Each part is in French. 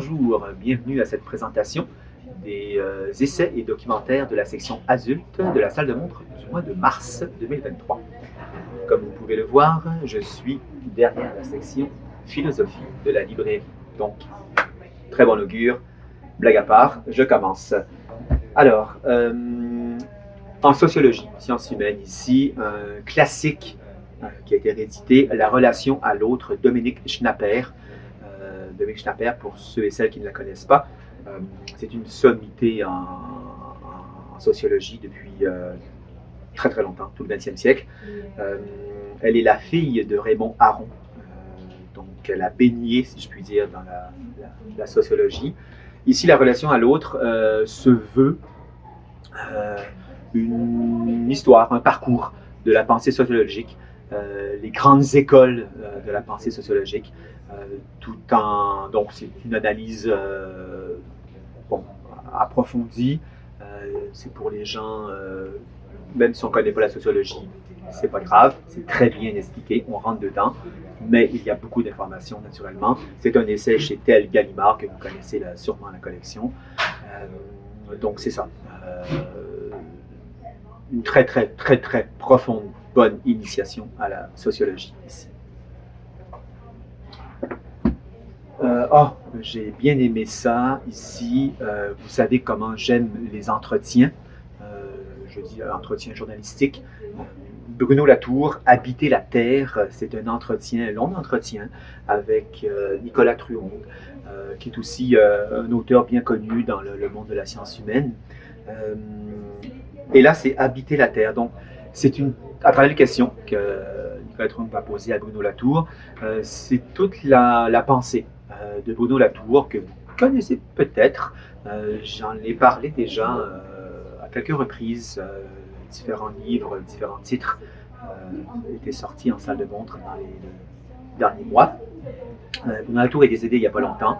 bonjour, bienvenue à cette présentation des essais et documentaires de la section adulte de la salle de montre du mois de mars 2023. Comme vous pouvez le voir, je suis derrière la section philosophie de la librairie. Donc, très bon augure, blague à part, je commence. Alors, en sociologie, sciences humaines, ici, un classique qui a été réédité, La relation à l'autre, Dominique Schnapper. Dominique Schnapper, pour ceux et celles qui ne la connaissent pas, c'est une sommité en sociologie depuis très très longtemps, tout le XXe siècle. Elle est la fille de Raymond Aron, donc elle a baigné, si je puis dire, dans la sociologie. Ici, la relation à l'autre se veut une histoire, un parcours de la pensée sociologique, les grandes écoles de la pensée sociologique, tout en... Donc, c'est une analyse approfondie. C'est pour les gens, même si on ne connaît pas la sociologie, c'est pas grave, c'est très bien expliqué, on rentre dedans, mais il y a beaucoup d'informations naturellement. C'est un essai chez Tel Gallimard, que vous connaissez sûrement la collection. Donc c'est ça. Une très très très très profonde, bonne initiation à la sociologie ici. J'ai bien aimé ça ici. Vous savez comment j'aime les entretiens. Je dis entretien journalistique. Bruno Latour, Habiter la Terre, c'est un long entretien avec Nicolas Truong, qui est aussi un auteur bien connu dans le monde de la science humaine. Et là, c'est Habiter la Terre. Donc, à travers les questions que Nicolas Truong va poser à Bruno Latour, c'est toute la pensée de Bruno Latour que vous connaissez peut-être. J'en ai parlé déjà à quelques reprises. Différents livres, différents titres étaient sortis en salle de montre dans les derniers mois. Bruno Latour est décédé il n'y a pas longtemps.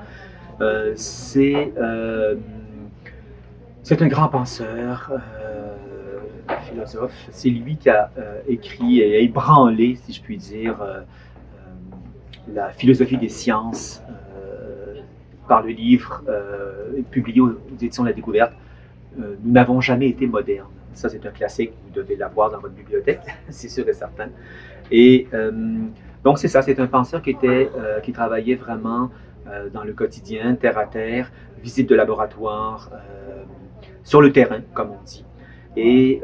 C'est un grand penseur, philosophe. C'est lui qui a écrit et ébranlé, si je puis dire, la philosophie des sciences par le livre publié aux éditions de la Découverte. Nous n'avons jamais été modernes. Ça, c'est un classique, vous devez l'avoir dans votre bibliothèque, c'est sûr et certain. Et donc, c'est ça, c'est un penseur qui travaillait vraiment dans le quotidien, terre à terre, visite de laboratoire, sur le terrain, comme on dit. Et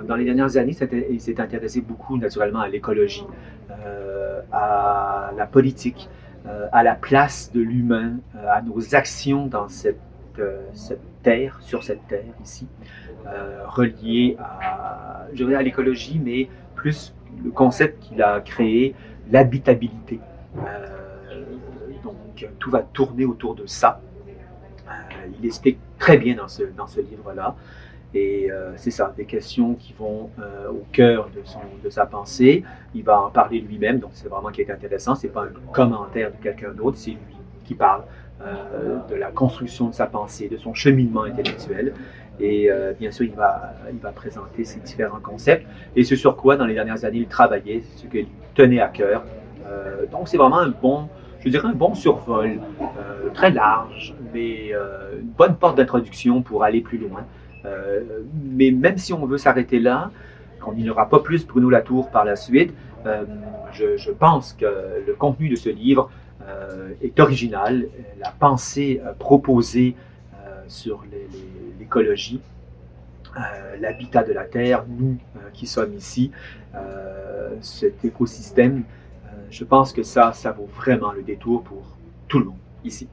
dans les dernières années, il s'est intéressé beaucoup, naturellement, à l'écologie, à la politique, à la place de l'humain, à nos actions dans cette terre, sur cette terre, ici. Relié à l'écologie, mais plus le concept qu'il a créé, l'habitabilité. Donc, tout va tourner autour de ça. Il explique très bien dans ce livre-là. Et c'est ça, des questions qui vont au cœur de sa pensée. Il va en parler lui-même, donc c'est vraiment qui est intéressant. Ce n'est pas un commentaire de quelqu'un d'autre, c'est lui qui parle de la construction de sa pensée, de son cheminement intellectuel. Et bien sûr, il va présenter ses différents concepts et ce sur quoi, dans les dernières années, il travaillait, ce qui lui tenait à cœur. Donc, c'est vraiment un bon survol, très large, mais une bonne porte d'introduction pour aller plus loin. Mais même si on veut s'arrêter là, on n'y aura pas plus Bruno Latour par la suite, je pense que le contenu de ce livre est original. La pensée proposée sur l'écologie, l'habitat de la Terre, nous qui sommes ici, cet écosystème, je pense que ça vaut vraiment le détour pour tout le monde ici.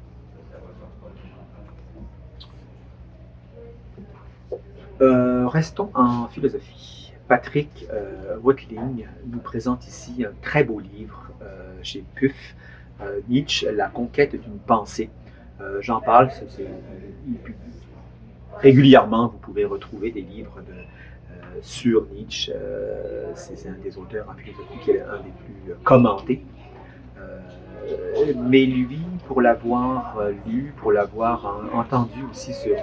Restons en philosophie. Patrick Watling nous présente ici un très beau livre chez PUF, Nietzsche, La conquête d'une pensée. J'en parle, régulièrement, vous pouvez retrouver des livres sur Nietzsche. C'est un des auteurs en philosophie qui est un des plus commentés. Mais lui, pour l'avoir lu, pour l'avoir entendu aussi sur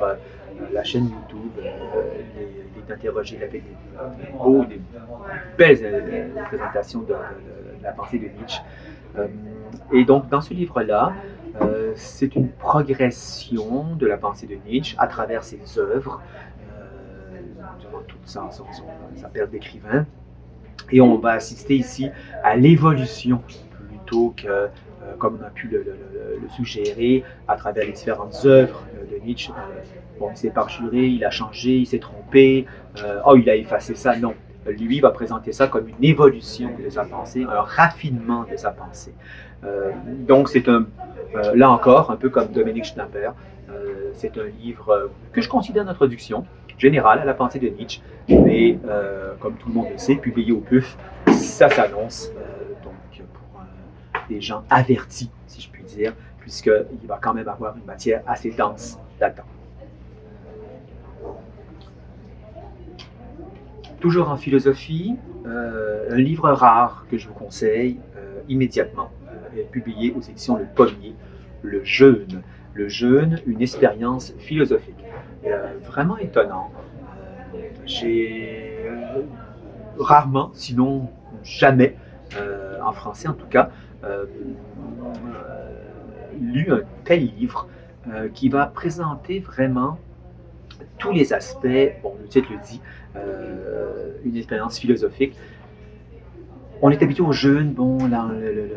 la chaîne YouTube, il est interrogé, il a fait des belles présentations de la pensée de Nietzsche. Et donc, dans ce livre-là, C'est une progression de la pensée de Nietzsche à travers ses œuvres, durant toute sa période d'écrivain. Et on va assister ici à l'évolution plutôt que, comme on a pu le suggérer, à travers les différentes œuvres de Nietzsche. Bon, il s'est parjuré, il a changé, il s'est trompé, oh, il a effacé ça. Non, lui va présenter ça comme une évolution de sa pensée, un raffinement de sa pensée. Donc c'est là encore, un peu comme Dominique Schnapper, c'est un livre que je considère une introduction générale à la pensée de Nietzsche, mais comme tout le monde le sait, publié au PUF, ça s'annonce donc pour des gens avertis, si je puis dire, puisqu'il va quand même avoir une matière assez dense là-dedans. Toujours en philosophie, un livre rare que je vous conseille immédiatement, est publié aux éditions Le Pommier, Le Jeûne. Le Jeûne, une expérience philosophique. Vraiment étonnant. J'ai rarement, sinon jamais, en français en tout cas, lu un tel livre qui va présenter vraiment tous les aspects, bon, le titre le dit, une expérience philosophique. On est habitué au jeûne, bon, dans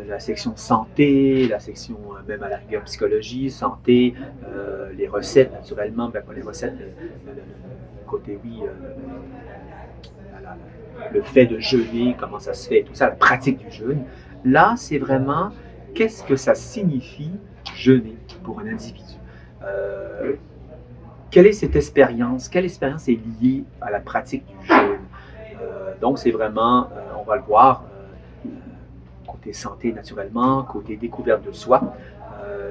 la section santé, la section même à la rigueur psychologie, santé, les recettes naturellement, ben pas les recettes, le côté oui, le fait de jeûner, comment ça se fait, tout ça, la pratique du jeûne. Là, c'est vraiment qu'est-ce que ça signifie jeûner pour un individu. Quelle est cette expérience? Quelle expérience est liée à la pratique du jeûne? Donc, c'est vraiment, on va le voir, côté santé naturellement, côté découverte de soi.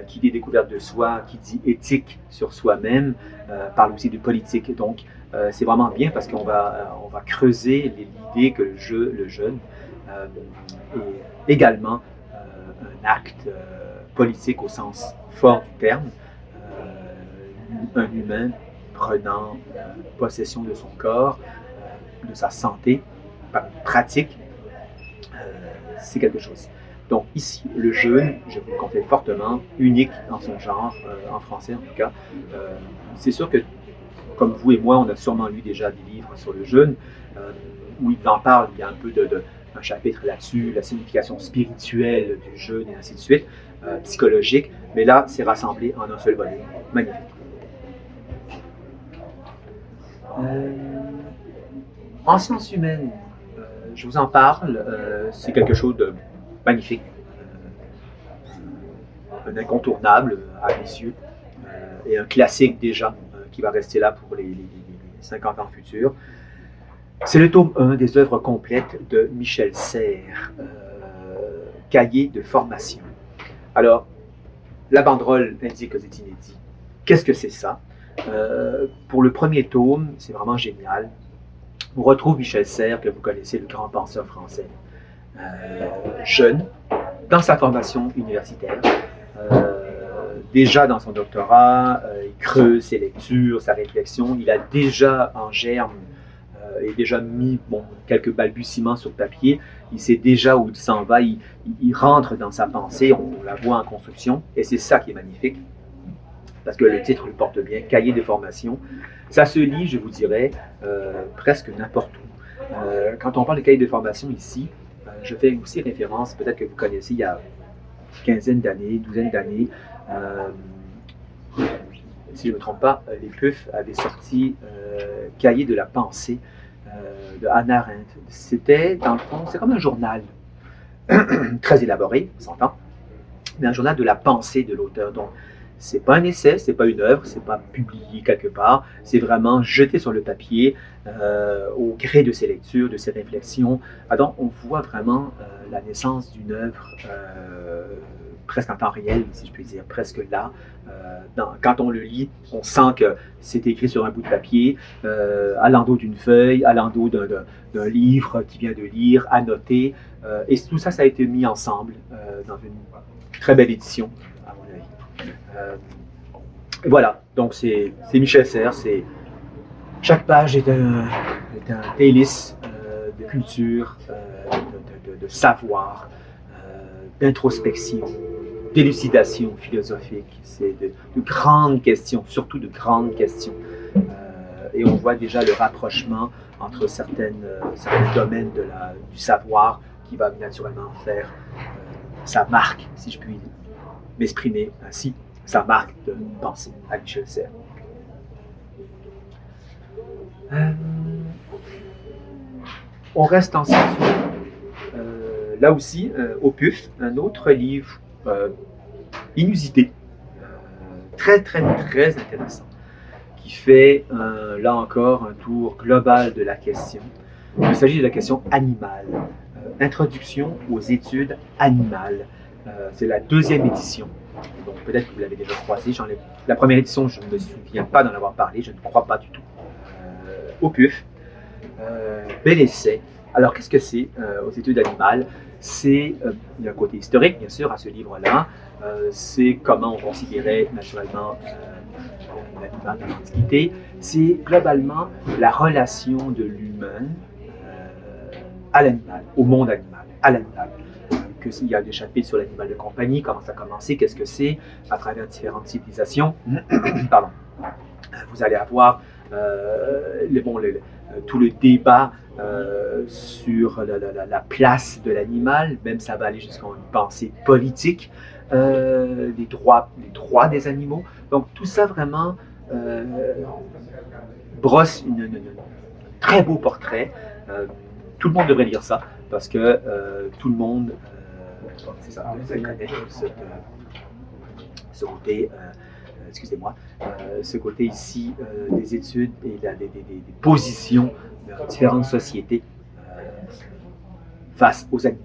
Qui dit découverte de soi, qui dit éthique sur soi-même, parle aussi de politique. Donc, c'est vraiment bien parce qu'on on va creuser l'idée que le jeûne est également un acte politique au sens fort du terme, un humain prenant possession de son corps, de sa santé, par une pratique, c'est quelque chose. Donc ici, le jeûne, je vous le conseille fortement, unique dans son genre, en français en tout cas. C'est sûr que, comme vous et moi, on a sûrement lu déjà des livres sur le jeûne, où il en parle, il y a un peu un chapitre là-dessus, la signification spirituelle du jeûne et ainsi de suite, psychologique, mais là, c'est rassemblé en un seul volume. Magnifique. En sciences humaines, je vous en parle, c'est quelque chose de magnifique, un incontournable à mes yeux, et un classique déjà, qui va rester là pour les 50 ans futurs. C'est le tome 1 des œuvres complètes de Michel Serres, Cahier de formation. Alors, la banderole indique que c'est inédit. Qu'est-ce que c'est ça? Pour le premier tome, c'est vraiment génial. On retrouve Michel Serres, que vous connaissez, le grand penseur français, jeune, dans sa formation universitaire, déjà dans son doctorat, il creuse ses lectures, sa réflexion, il a déjà en germe et déjà mis quelques balbutiements sur papier, il sait déjà où il s'en va, il rentre dans sa pensée, on la voit en construction, et c'est ça qui est magnifique, parce que le titre le porte bien, Cahier de formation. Ça se lit, je vous dirais, presque n'importe où. Quand on parle de cahier de formation ici, je fais aussi référence, peut-être que vous connaissez, il y a quinzaine d'années, douzaine d'années, si je ne me trompe pas, les PUF avaient sorti Cahier de la pensée de Hannah Arendt. C'était, dans le fond, c'est comme un journal, très élaboré, on s'entend, mais un journal de la pensée de l'auteur. Donc, c'est pas un essai, c'est pas une œuvre, c'est pas publié quelque part, c'est vraiment jeté sur le papier au gré de ses lectures, de ses réflexions. Donc, on voit vraiment la naissance d'une œuvre presque en temps réel, si je puis dire, presque là. Quand on le lit, on sent que c'est écrit sur un bout de papier, à l'endos d'une feuille, à l'endos d'un livre qu'il vient de lire, annoté. Et tout ça, ça a été mis ensemble dans une très belle édition, à mon avis. Voilà, donc c'est Michel Serres. Chaque page est un délice de culture, de savoir, d'introspection, d'élucidation philosophique, c'est de grandes questions, surtout de grandes questions. Et on voit déjà le rapprochement entre certains domaines du savoir qui va naturellement faire sa marque, si je puis m'exprimer ainsi, sa marque de pensée à Michel Serres. On reste en sciences. Là aussi, au PUF, un autre livre inusité, très intéressant, qui fait là encore un tour global de la question. Il s'agit de la question animale, introduction aux études animales. C'est la deuxième édition, donc peut-être que vous l'avez déjà croisé. La première édition, je ne me souviens pas d'en avoir parlé, je ne crois pas du tout. Au PUF, bel essai. Alors qu'est-ce que c'est aux études animales? Il y a un côté historique, bien sûr, à ce livre-là. C'est comment on considérait naturellement l'animal dans l'Antiquité. C'est globalement la relation de l'humain à l'animal, au monde animal, à l'animal. Il y a des chapitres sur l'animal de compagnie, comment ça a commencé, qu'est-ce que c'est, à travers différentes civilisations. Pardon. Vous allez avoir tout le débat sur la place de l'animal, même ça va aller jusqu'à une pensée politique, les droits des animaux. Donc tout ça vraiment brosse un très beau portrait. Tout le monde devrait lire ça parce que tout le monde connaît ce côté. Excusez-moi, ce côté ici des études et des positions de différentes sociétés face aux animaux.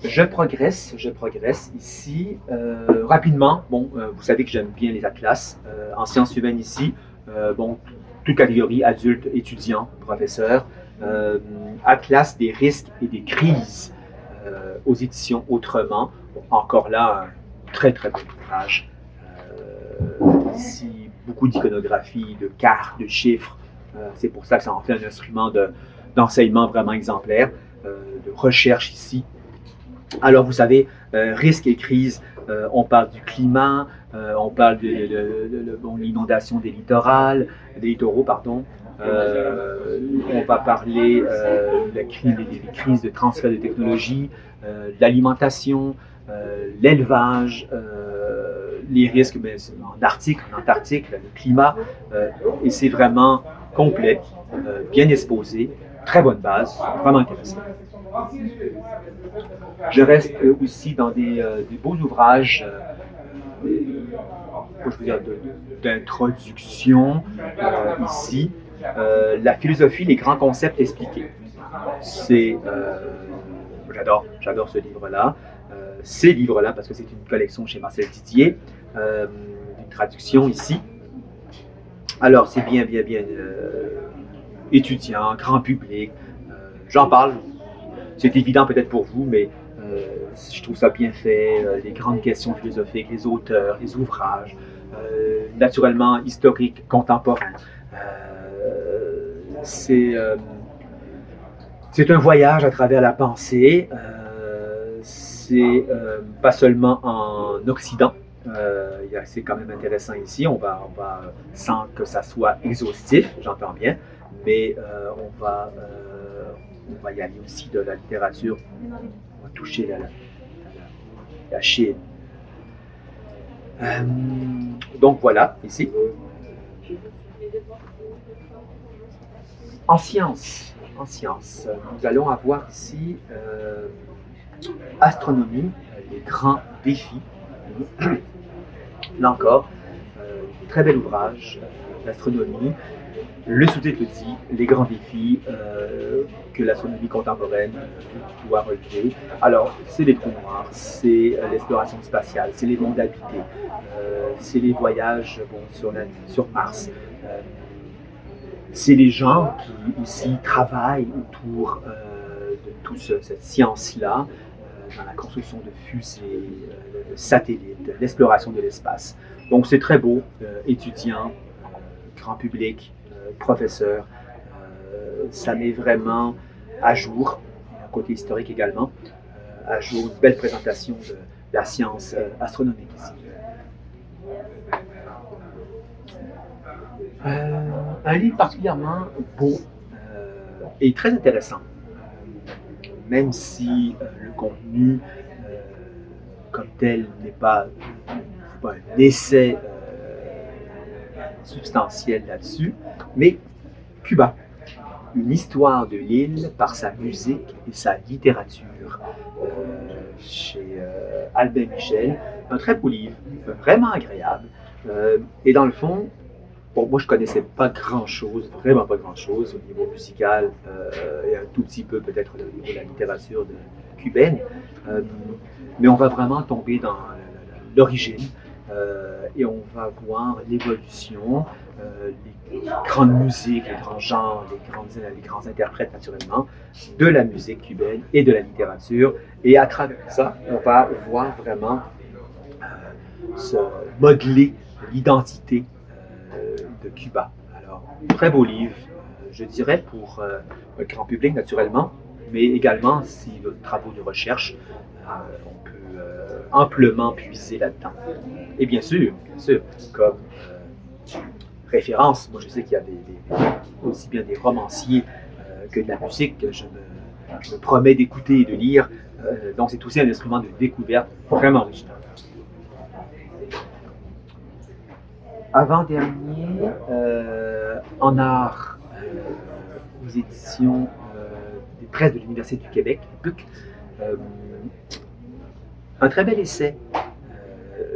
Je progresse ici rapidement. Bon, vous savez que j'aime bien les atlas. En sciences humaines ici, toute catégorie, adultes, étudiants, professeurs. Atlas des risques et des crises aux éditions Autrement. Encore là, un très beau ouvrage. Ici, beaucoup d'iconographie, de cartes, de chiffres. C'est pour ça que ça en fait un instrument d'enseignement vraiment exemplaire, de recherche ici. Alors, vous savez, risques et crises, on parle du climat, on parle de l'inondation des littoraux, pardon. On va parler des crises de transfert de technologie, l'alimentation, l'élevage, les risques en Antarctique, le climat, et c'est vraiment complet, bien exposé, très bonne base, vraiment intéressant. Je reste aussi dans des beaux ouvrages d'introduction ici. La philosophie, les grands concepts expliqués. J'adore ce livre-là. Ces livres-là, parce que c'est une collection chez Marcel Didier, une traduction ici. Alors, c'est bien étudiant, grand public. J'en parle. C'est évident peut-être pour vous, mais je trouve ça bien fait. Les grandes questions philosophiques, les auteurs, les ouvrages, naturellement historiques, contemporains. C'est un voyage à travers la pensée. C'est pas seulement en Occident. C'est quand même intéressant ici. On va sans que ça soit exhaustif, j'entends bien, mais on va y aller aussi de la littérature. On va toucher la Chine. Donc voilà, ici. En sciences, nous allons avoir ici astronomie, les grands défis. Là encore, très bel ouvrage d'astronomie. Le sous-titre dit les grands défis que l'astronomie contemporaine doit relever. Alors, c'est les trous noirs, c'est l'exploration spatiale, c'est les mondes habités, c'est les voyages sur Mars. C'est les gens qui aussi travaillent autour de toute cette science-là, dans la construction de fusées, de satellites, l'exploration de l'espace. Donc c'est très beau, étudiants, grand public, professeurs, ça met vraiment à jour, un côté historique également, ajoute une belle présentation de la science astronomique ici. Un livre particulièrement beau et très intéressant, même si le contenu comme tel n'est pas un essai substantiel là-dessus, mais Cuba, une histoire de l'île par sa musique et sa littérature, chez Albin Michel, un très beau livre, vraiment agréable, et dans le fond, bon, moi je connaissais pas grand-chose, vraiment pas grand-chose au niveau musical, et un tout petit peu peut-être au niveau de la littérature cubaine, mais on va vraiment tomber dans l'origine, et on va voir l'évolution, les grandes musiques, les grands genres, les grands interprètes naturellement, de la musique cubaine et de la littérature. Et à travers ça, on va voir vraiment se modeler l'identité de Cuba. Alors, très beau livre, je dirais, pour le grand public naturellement, mais également si vous avez des travaux de recherche, on peut amplement puiser là-dedans. Et bien sûr, comme référence, moi je sais qu'il y a aussi bien des romanciers que de la musique que je me promets d'écouter et de lire, donc c'est aussi un instrument de découverte vraiment original. Avant-dernier, en art, aux éditions des presses de l'Université du Québec, PUC, un très bel essai,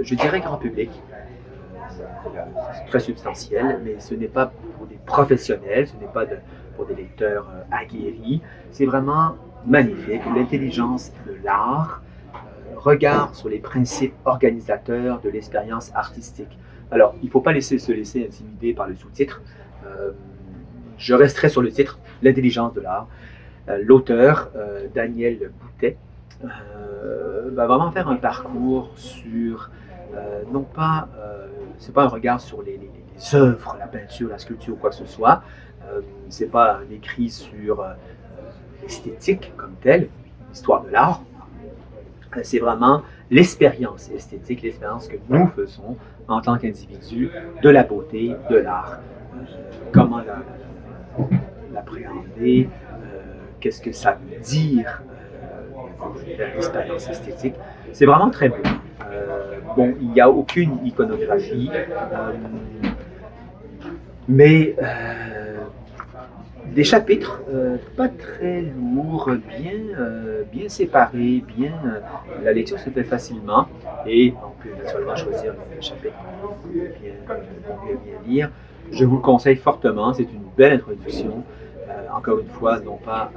je dirais grand public, très substantiel, mais ce n'est pas pour des professionnels, ce n'est pas pour des lecteurs aguerris, c'est vraiment magnifique, l'intelligence de l'art, regard sur les principes organisateurs de l'expérience artistique. Alors, il ne faut pas se laisser intimider par le sous-titre. Je resterai sur le titre, l'intelligence de l'art. L'auteur, Daniel Boutet, va vraiment faire un parcours sur, non pas, c'est pas un regard sur les œuvres, la peinture, la sculpture ou quoi que ce soit, c'est pas un écrit sur l'esthétique comme telle, l'histoire de l'art, c'est vraiment l'expérience esthétique, l'expérience que nous faisons en tant qu'individus de la beauté, de l'art. Comment l'appréhender, qu'est-ce que ça veut dire, l'expérience esthétique. C'est vraiment très beau. Bon, il n'y a aucune iconographie, mais des chapitres pas très lourds, bien séparés, la lecture se fait facilement et on peut naturellement choisir le chapitre qu'on veut bien lire. Je vous le conseille fortement, c'est une belle introduction, encore une fois, non pas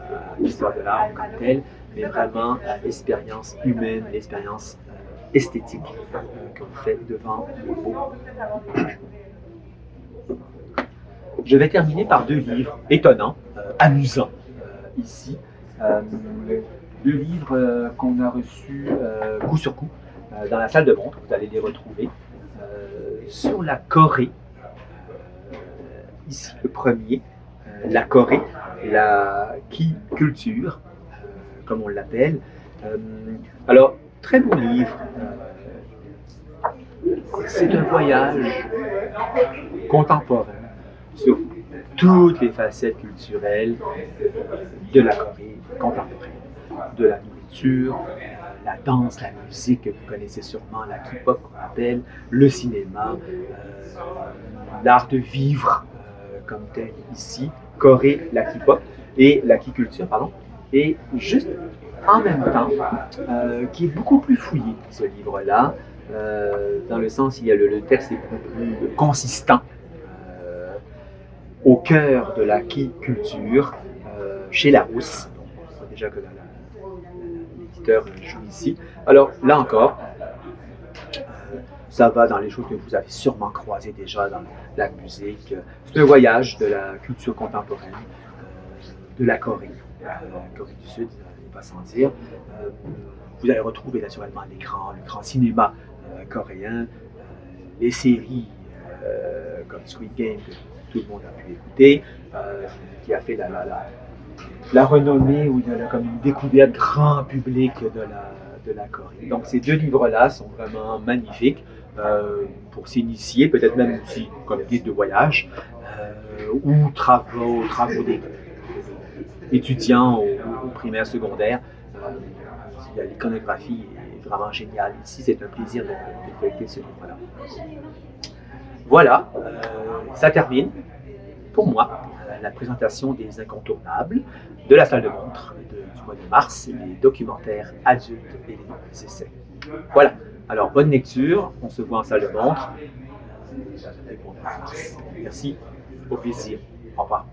à l'histoire de l'art comme telle, mais vraiment à l'expérience humaine, l'expérience esthétique que vous faites devant le beau. Je vais terminer par deux livres étonnants, amusants ici. Deux livres qu'on a reçus coup sur coup dans la salle de montre, vous allez les retrouver. Sur la Corée, ici le premier, la Corée, la Ki-culture, comme on l'appelle. Alors, très beau livre. C'est un voyage contemporain sur toutes les facettes culturelles de la Corée contemporaine, de la nourriture, la danse, la musique que vous connaissez sûrement, la K-pop qu'on appelle, le cinéma, l'art de vivre comme tel ici, Corée, la K-pop et la K-culture, pardon, et juste en même temps, qui est beaucoup plus fouillé, ce livre-là, dans le sens où le texte est beaucoup plus consistant, au cœur de la Ki-culture, chez Larousse. Donc, on voit déjà que l'éditeur joue ici. Alors, là encore, ça va dans les choses que vous avez sûrement croisées déjà dans la musique. C'est un voyage de la culture contemporaine de la Corée, Corée du Sud, il va sans dire. Vous allez retrouver naturellement le grand cinéma coréen, les séries comme Squid Game, que tout le monde a pu écouter, qui a fait la renommée ou comme une découverte grand public de la Corée. Donc ces deux livres-là sont vraiment magnifiques pour s'initier, peut-être même aussi comme guide de voyage ou travaux étudiants au primaire, secondaire. L'iconographie est vraiment géniale. Ici, c'est un plaisir de feuilleter ce livre-là. Voilà, ça termine pour moi la présentation des incontournables de la salle de montre du mois de mars, les documentaires adultes et les essais. Voilà, alors bonne lecture, on se voit en salle de montre. Merci, au plaisir, au revoir.